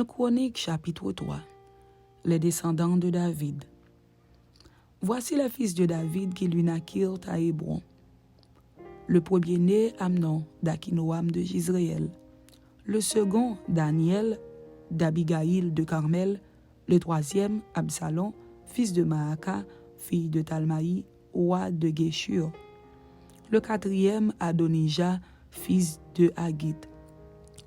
1 Chronique chapitre 3. Les descendants de David. Voici les fils de David qui lui naquirent à Hébron. Le premier-né, Amnon, d'Akinoam de Jizréel. Le second, Daniel, d'Abigaïl de Carmel. Le troisième, Absalom, fils de Maaka, fille de Talmaï, roi de Géshur. Le quatrième, Adonijah, fils de Haggith.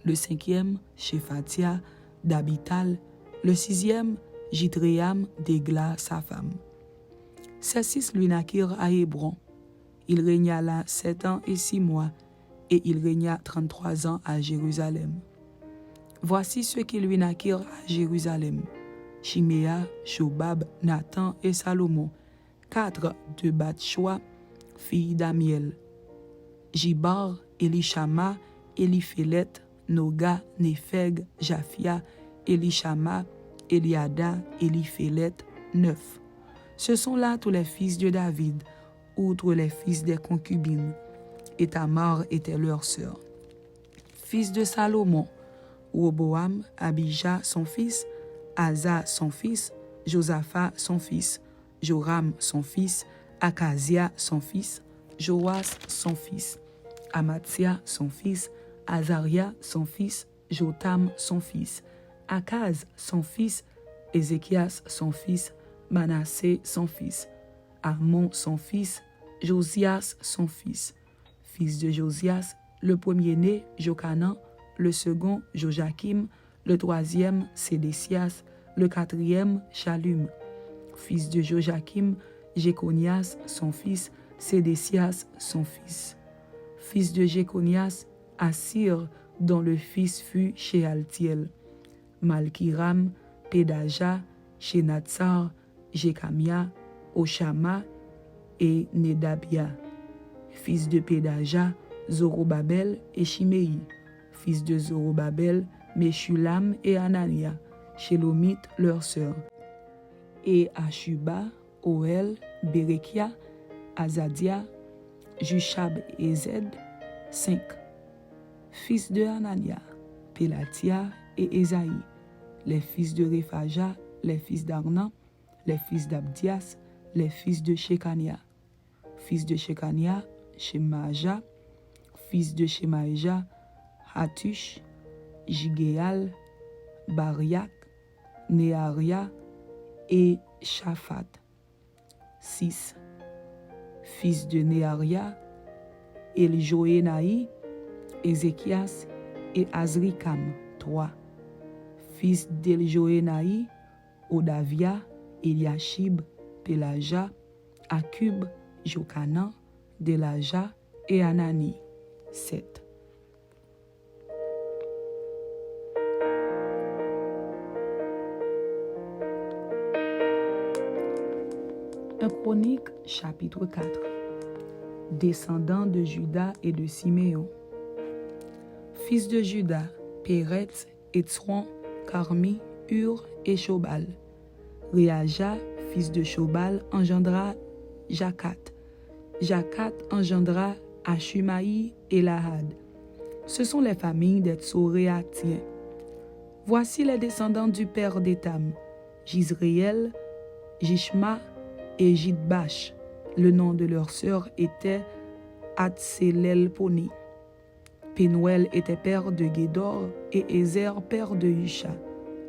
Le cinquième, Shephatia, d'Abital. Le sixième, Jitréam, d'Égla, sa femme. Ces 6 lui naquirent à Hébron. Il régna là 7 ans et 6 mois, et il régna 33 ans à Jérusalem. Voici ceux qui lui naquirent à Jérusalem: Chiméa, Shobab, Nathan et Salomon, 4 de Bathshua, fille d'Amiel. Jibar, Elishama, Eliphélet, Noga, Népheg, Japhia, Elishama, Eliada, Eliphélet, 9. Ce sont là tous les fils de David, outre les fils des concubines. Et Tamar était leur sœur. Fils de Salomon: Roboam, Abijah son fils, Asa son fils, Josaphat son fils, Joram son fils, Akazia son fils, Joas son fils, Amatia son fils, Azaria son fils, Jotam son fils, Akaz son fils, Ézéchias son fils, Manassé son fils, Amon son fils, Josias son fils. Fils de Josias, le premier-né, Jochanan, le second, Joachim, le troisième, Sédécias, le quatrième, Shallum. Fils de Joachim, Jéconias son fils, Sédécias son fils. Fils de Jéconias, Assir, dont le fils fut Shealtiel. Malkiram, Pédaja, Shenatsar, Jékamia, Oshama et Nedabia. Fils de Pédaja, Zorobabel et Shimei. Fils de Zorobabel, Meshulam et Anania, Shelomit leur sœur. Et Ashuba, Oel, Berekia, Azadia, Jushab et Zed, 5. Fils de Anania, Pelatia et Esaïe. Les fils de Rephaja, les fils d'Arnan, les fils d'Abdias, les fils de Shekania. Fils de Shekania, Shemaja. Fils de Shemaja, Hatush, Jigéal, Bariak, Nearia et Shaphat. 6. Fils de Nearia, Eljoénaï, Ézéchias et Azrikam. 3. Fils d'Eljoénaï, Odavia, Eliashib, Pelaja, Akub, Jokanan, Delaja et Anani. 7. Un Chronique chapitre 4. Descendants de Juda et de Siméon. Fils de Juda, Péretz, Etzron, Carmi, Hur et Shobal. Réaja, fils de Shobal, engendra Jacat. Jacat engendra Ashumaï et Lahad. Ce sont les familles des Tsoréatiens. Voici les descendants du père d'Étam: Jizréel, Jishma et Jidbash. Le nom de leur sœur était Hatselelponi. Pénuel était père de Gédor et Ézer père de Husha.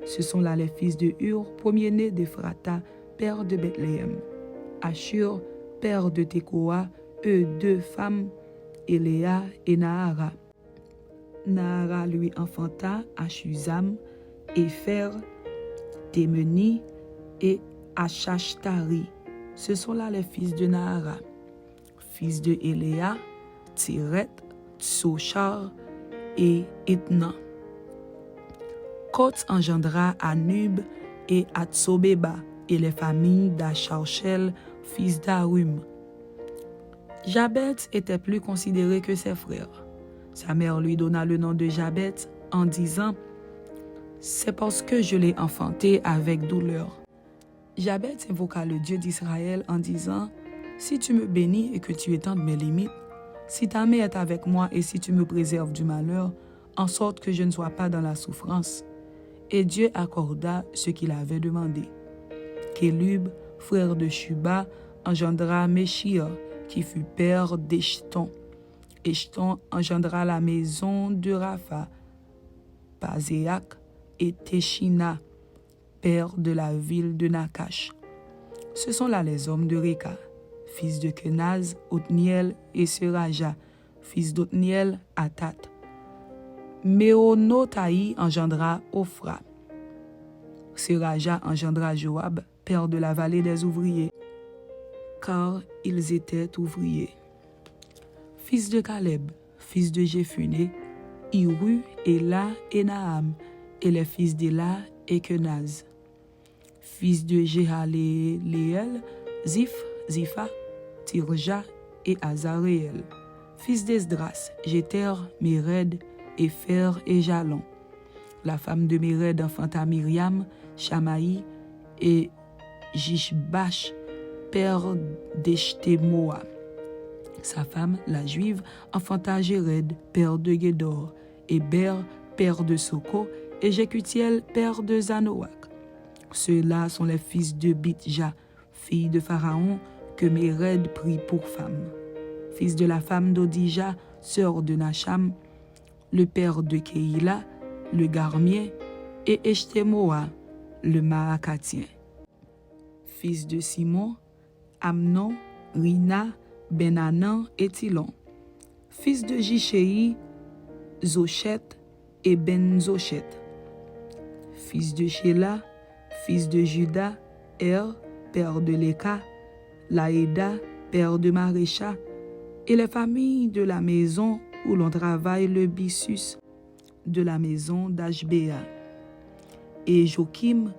Ce sont là les fils de Hur, premier-né d'Ephrata, père de Bethléem. Ashur, père de Tekoa, eux 2 femmes, Eléa et Nahara. Nahara lui enfanta Ashuzam, Épher, Témeni et Ashashtari. Ce sont là les fils de Nahara. Fils de Eléa, Tiret, Tsochar et Etnan. Kots engendra Anub et Atsobeba et les familles d'Acharchel, fils d'Arum. Jabet était plus considéré que ses frères. Sa mère lui donna le nom de Jabet en disant: c'est parce que je l'ai enfanté avec douleur. Jabet invoqua le Dieu d'Israël en disant: si tu me bénis et que tu étendes mes limites, si ta main est avec moi et si tu me préserves du malheur, en sorte que je ne sois pas dans la souffrance, et Dieu accorda ce qu'il avait demandé. Kélub, frère de Shuba, engendra Méchir, qui fut père d'Eshton. Eshton engendra la maison de Rapha, Pazéak et Téchina, père de la ville de Nakash. Ce sont là les hommes de Réka, fils de Kenaz, Othniel et Seraja, fils d'Othniel, Atat. Méonotaï engendra Ophra. Seraja engendra Joab, père de la vallée des ouvriers, car ils étaient ouvriers. Fils de Caleb, fils de Jéphuné, Iru, Éla et Naam, et les fils d'Éla et Kenaz. Fils de Jéhaléel, Ziph, Zipha, Tirja et Azaréel. Fils d'Esdras, Jéter, Méred, Épher et Jalon. La femme de Méred enfanta Myriam, Shamaï et Jishbash, père d'Eshtemoa. Sa femme, la Juive, enfanta Jéred, père de Guédor, et Ber, père de Soko, et Jécutiel, père de Zanoak. Ceux-là sont les fils de Bitja, fille de Pharaon, que Méred prit pour femme. Fils de la femme d'Odija, sœur de Nacham, le père de Keïla, le Garmien, et Eshtemoa, le Maakatien. Fils de Simon, Amnon, Rina, Benanan et Tilon. Fils de Jichéi, Zochet et Ben-Zochet. Fils de Shéla, fils de Juda, père de Léka, Laïda, père de Marécha, et les familles de la maison où l'on travaille le byssus de la maison d'Ashbéa. Et Joachim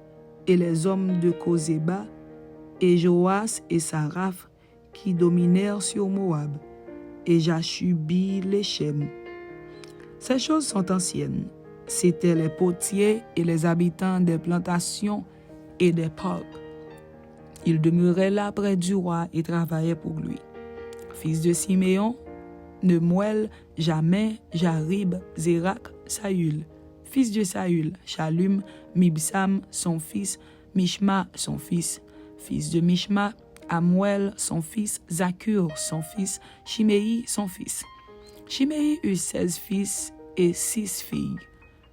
et les hommes de Kozéba, et Joas et Saraph qui dominèrent sur Moab, et Jashubi Léchem. Ces choses sont anciennes. C'étaient les potiers et les habitants des plantations et des parcs. Ils demeuraient là près du roi et travaillaient pour lui. Fils de Siméon, Nemuel, Jamin, Jarib, Zérak, Saül. Fils de Saül, Shalum, Mibsam, son fils, Mishma, son fils. Fils de Mishma, Amuel, son fils, Zakur, son fils, Shimei, son fils. Shimei eut 16 fils et 6 filles.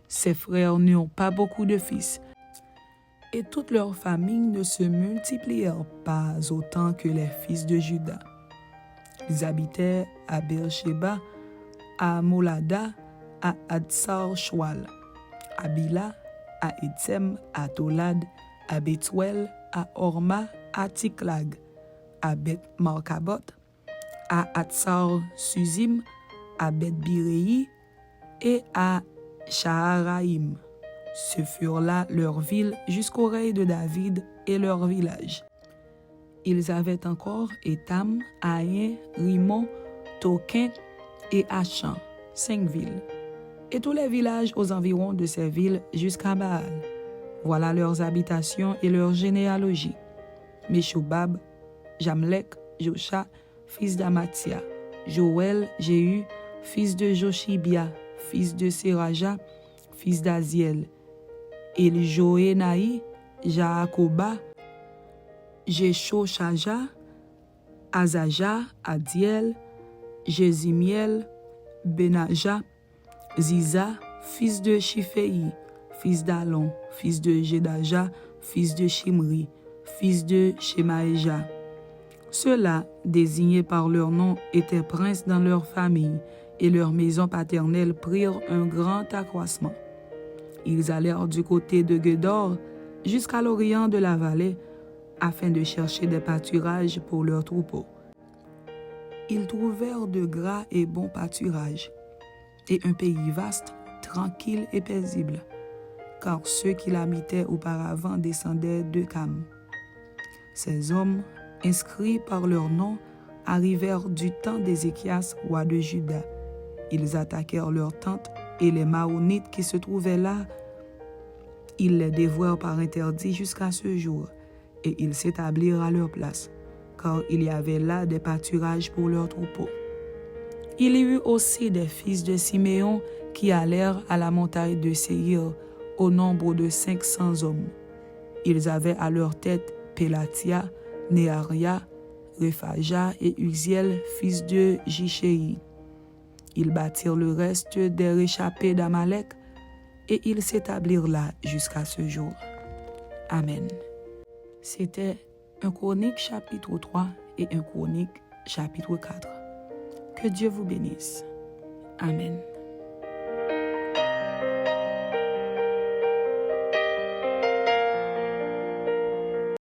Ses frères n'eurent pas beaucoup de fils, et toutes leurs familles ne se multiplièrent pas autant que les fils de Juda. Ils habitaient à Beersheba, à Molada, à Hatsar-Shwal, à Bila, à Etsem, à Tolad, à Bethuel, à Orma, à Tiklag, à Beth-Markabot, à Hatsar-Suzim, à Beth-Biréi et à Shaharaïm. Ce furent là leurs villes jusqu'aux oreilles de David et leurs villages. Ils avaient encore Étam, Aïn, Rimon, Toquin et Achan, 5 villes, et tous les villages aux environs de ces villes jusqu'à Baal. Voilà leurs habitations et leurs généalogies. Meshobab, Jamlek, Josha, fils d'Amatia, Joël, Jéhu, fils de Joshibia, fils de Seraja, fils d'Aziel, Eljoénaï, Jaakoba, Jeshoshaja, Azaja, Adiel, Jézimiel, Benaja, Ziza, fils de Shifei, fils d'Alon, fils de Jedaja, fils de Shimri, fils de Shemaéja. Ceux-là, désignés par leur nom, étaient princes dans leur famille, et leurs maisons paternelles prirent un grand accroissement. Ils allèrent du côté de Guédor jusqu'à l'orient de la vallée, afin de chercher des pâturages pour leurs troupeaux. Ils trouvèrent de gras et bons pâturages, et un pays vaste, tranquille et paisible, car ceux qui l'habitaient auparavant descendaient de Cam. Ces hommes, inscrits par leur nom, arrivèrent du temps d'Ézéchias, roi de Juda. Ils attaquèrent leurs tentes, et les Maonites qui se trouvaient là, ils les dévouèrent par interdit jusqu'à ce jour, et ils s'établirent à leur place, car il y avait là des pâturages pour leurs troupeaux. Il y eut aussi des fils de Siméon qui allèrent à la montagne de Séhir, au nombre de 500 hommes. Ils avaient à leur tête Pélatia, Néaria, Réphaja et Uziel, fils de Jichéi. Ils bâtirent le reste des réchappés d'Amalek et ils s'établirent là jusqu'à ce jour. Amen. C'était un Chronique chapitre 3 et un Chronique chapitre 4. Que Dieu vous bénisse. Amen.